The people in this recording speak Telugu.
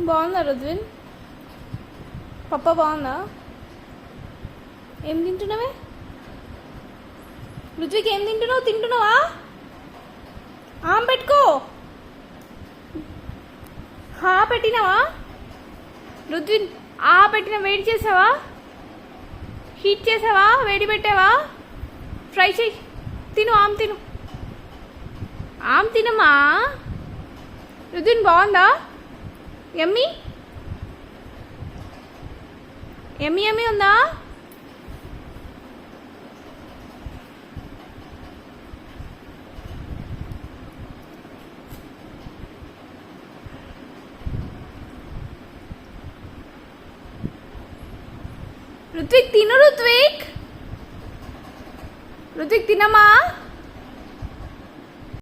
బాగుందా రుద్విన్? పప్ప బాగుందా? ఏం తింటున్నావే రుద్విక్? ఏం తింటున్నావు? తింటున్నావా? ఆమె పెట్టుకో. హా పెట్టినావా రుద్విన్? పెట్టిన వేడి చేసావా? హీట్ చేసావా? వేడి పెట్టావా? ఫ్రై చేయి. తిను, ఆమె తిను. ఆమె తినమ్మా. రుద్విన్ బాగుందా? యమ్మీ యమ్మీ యమ్మీ ఉందా? రుత్విక్ తిను. రుత్విక్ తినమ్మా.